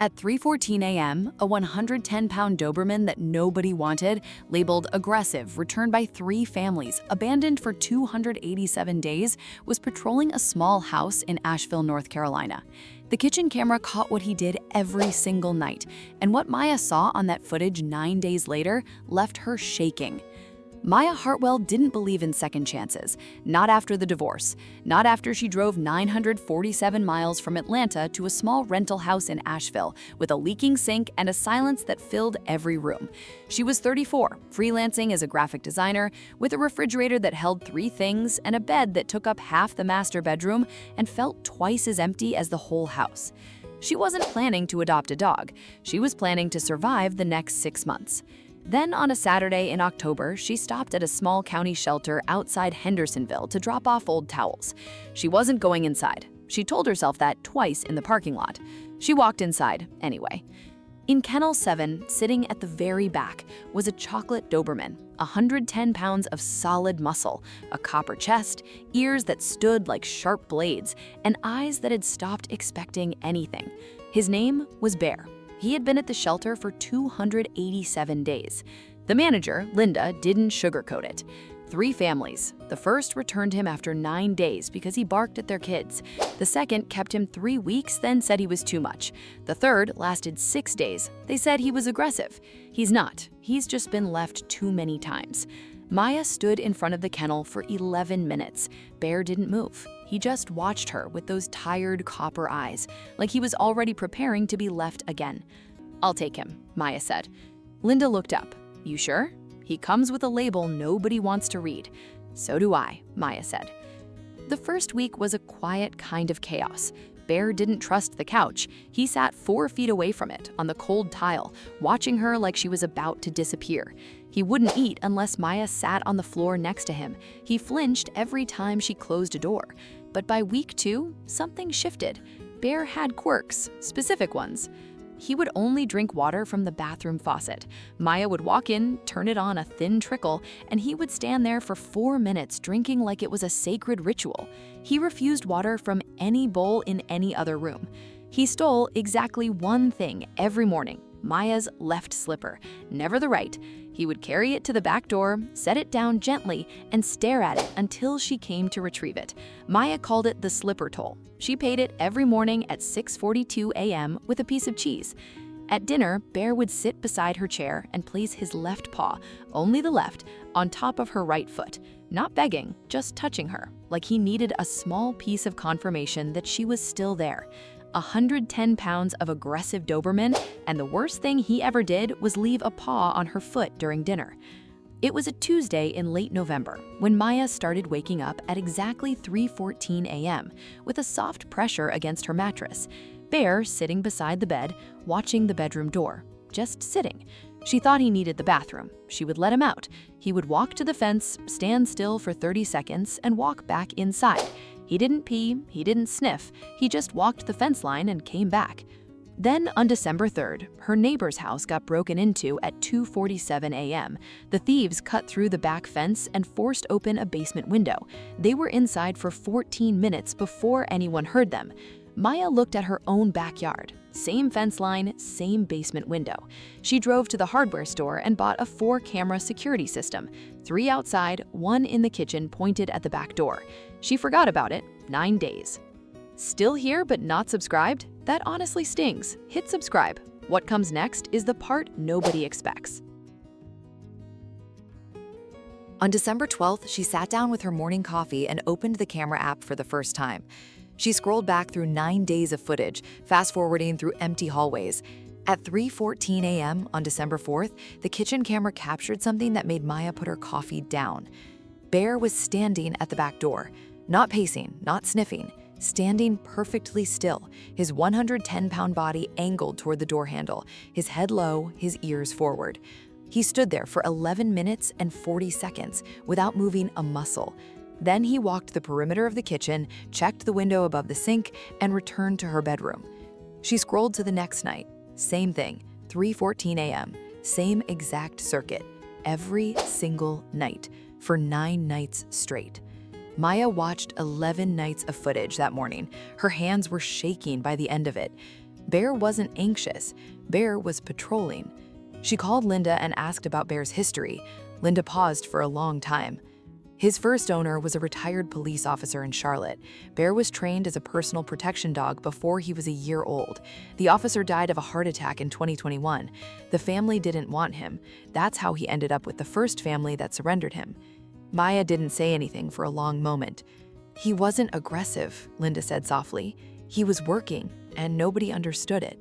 At 3:14 a.m., a 110-pound Doberman that nobody wanted, labeled aggressive, returned by 3 families, abandoned for 287 days, was patrolling a small house in Asheville, North Carolina. The kitchen camera caught what he did every single night, and what Maya saw on that footage 9 days later left her shaking. Maya Hartwell didn't believe in second chances, not after the divorce, not after she drove 947 miles from Atlanta to a small rental house in Asheville with a leaking sink and a silence that filled every room. She was 34, freelancing as a graphic designer, with a refrigerator that held 3 things and a bed that took up half the master bedroom and felt twice as empty as the whole house. She wasn't planning to adopt a dog. She was planning to survive the next 6 months. Then on a Saturday in October, she stopped at a small county shelter outside Hendersonville to drop off old towels. She wasn't going inside. She told herself that twice in the parking lot. She walked inside anyway. In Kennel 7, sitting at the very back, was a chocolate Doberman, 110 pounds of solid muscle, a copper chest, ears that stood like sharp blades, and eyes that had stopped expecting anything. His name was Bear. He had been at the shelter for 287 days. The manager, Linda, didn't sugarcoat it. 3 families. The first returned him after 9 days because he barked at their kids. The second kept him 3 weeks, then said he was too much. The third lasted 6 days. They said he was aggressive. He's not. He's just been left too many times. Maya stood in front of the kennel for 11 minutes. Bear didn't move. He just watched her with those tired copper eyes, like he was already preparing to be left again. "I'll take him," Maya said. Linda looked up. "You sure? He comes with a label nobody wants to read." "So do I," Maya said. The first week was a quiet kind of chaos. Bear didn't trust the couch. He sat 4 feet away from it, on the cold tile, watching her like she was about to disappear. He wouldn't eat unless Maya sat on the floor next to him. He flinched every time she closed a door. But by week 2, something shifted. Bear had quirks, specific ones. He would only drink water from the bathroom faucet. Maya would walk in, turn it on a thin trickle, and he would stand there for 4 minutes drinking like it was a sacred ritual. He refused water from any bowl in any other room. He stole exactly one thing every morning: Maya's left slipper, never the right. He would carry it to the back door, set it down gently, and stare at it until she came to retrieve it. Maya called it the slipper toll. She paid it every morning at 6:42 a.m. with a piece of cheese. At dinner, Bear would sit beside her chair and place his left paw, only the left, on top of her right foot, not begging, just touching her, like he needed a small piece of confirmation that she was still there. 110 pounds of aggressive Doberman, and the worst thing he ever did was leave a paw on her foot during dinner. It was a Tuesday in late November when Maya started waking up at exactly 3:14 a.m. with a soft pressure against her mattress. Bear sitting beside the bed, watching the bedroom door, just sitting. She thought he needed the bathroom. She would let him out. He would walk to the fence, stand still for 30 seconds, and walk back inside. He didn't pee, he didn't sniff, he just walked the fence line and came back. Then on December 3rd, her neighbor's house got broken into at 2:47 a.m. The thieves cut through the back fence and forced open a basement window. They were inside for 14 minutes before anyone heard them. Maya looked at her own backyard. Same fence line, same basement window. She drove to the hardware store and bought a 4-camera security system, 3 outside, 1 in the kitchen pointed at the back door. She forgot about it 9 days. Still here but not subscribed? That honestly stings. Hit subscribe. What comes next is the part nobody expects. On December 12th, she sat down with her morning coffee and opened the camera app for the first time. She scrolled back through 9 days of footage, fast-forwarding through empty hallways. At 3:14 a.m. on December 4th, the kitchen camera captured something that made Maya put her coffee down. Bear was standing at the back door, not pacing, not sniffing, standing perfectly still, his 110-pound body angled toward the door handle, his head low, his ears forward. He stood there for 11 minutes and 40 seconds without moving a muscle. Then he walked the perimeter of the kitchen, checked the window above the sink, and returned to her bedroom. She scrolled to the next night. Same thing, 3:14 a.m., same exact circuit, every single night, for 9 nights straight. Maya watched 11 nights of footage that morning. Her hands were shaking by the end of it. Bear wasn't anxious. Bear was patrolling. She called Linda and asked about Bear's history. Linda paused for a long time. His first owner was a retired police officer in Charlotte. Bear was trained as a personal protection dog before he was a year old. The officer died of a heart attack in 2021. The family didn't want him. That's how he ended up with the first family that surrendered him. Maya didn't say anything for a long moment. He wasn't aggressive, Linda said softly. He was working, and nobody understood it.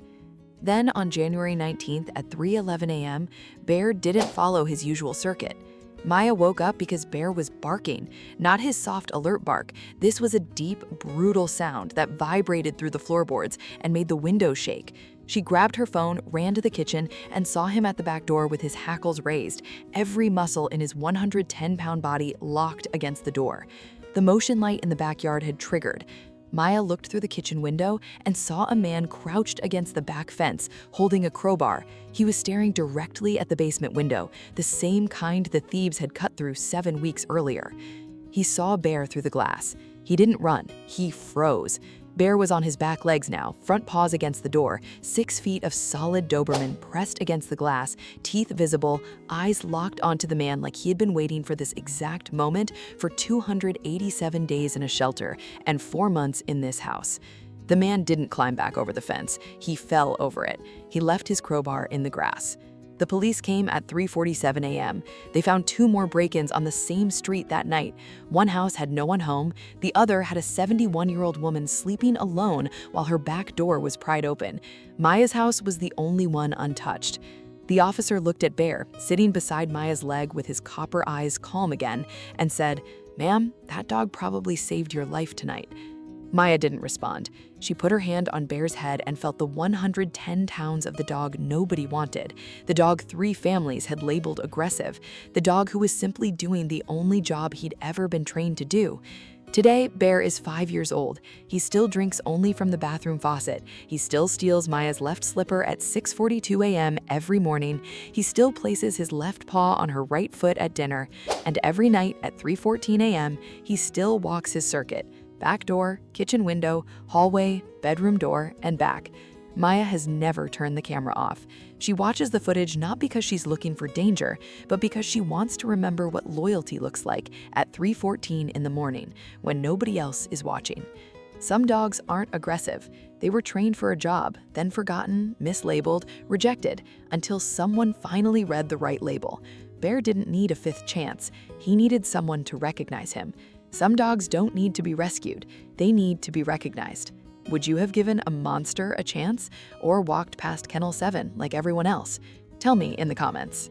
Then on January 19th at 3:11 a.m., Bear didn't follow his usual circuit. Maya woke up because Bear was barking, not his soft alert bark. This was a deep, brutal sound that vibrated through the floorboards and made the windows shake. She grabbed her phone, ran to the kitchen, and saw him at the back door with his hackles raised, every muscle in his 110-pound body locked against the door. The motion light in the backyard had triggered. Maya looked through the kitchen window and saw a man crouched against the back fence, holding a crowbar. He was staring directly at the basement window, the same kind the thieves had cut through 7 weeks earlier. He saw Bear through the glass. He didn't run, he froze. Bear was on his back legs now, front paws against the door, 6 feet of solid Doberman pressed against the glass, teeth visible, eyes locked onto the man like he had been waiting for this exact moment for 287 days in a shelter and 4 months in this house. The man didn't climb back over the fence. He fell over it. He left his crowbar in the grass. The police came at 3:47 a.m. They found 2 more break-ins on the same street that night. One house had no one home. The other had a 71-year-old woman sleeping alone while her back door was pried open. Maya's house was the only one untouched. The officer looked at Bear, sitting beside Maya's leg with his copper eyes calm again, and said, "Ma'am, that dog probably saved your life tonight." Maya didn't respond. She put her hand on Bear's head and felt the 110 pounds of the dog nobody wanted, the dog 3 families had labeled aggressive, the dog who was simply doing the only job he'd ever been trained to do. Today, Bear is 5 years old. He still drinks only from the bathroom faucet. He still steals Maya's left slipper at 6:42 a.m. every morning. He still places his left paw on her right foot at dinner. And every night at 3:14 a.m., he still walks his circuit. Back door, kitchen window, hallway, bedroom door, and back. Maya has never turned the camera off. She watches the footage not because she's looking for danger, but because she wants to remember what loyalty looks like at 3:14 in the morning when nobody else is watching. Some dogs aren't aggressive. They were trained for a job, then forgotten, mislabeled, rejected, until someone finally read the right label. Bear didn't need a 5th chance. He needed someone to recognize him. Some dogs don't need to be rescued. They need to be recognized. Would you have given a monster a chance or walked past Kennel 7 like everyone else? Tell me in the comments.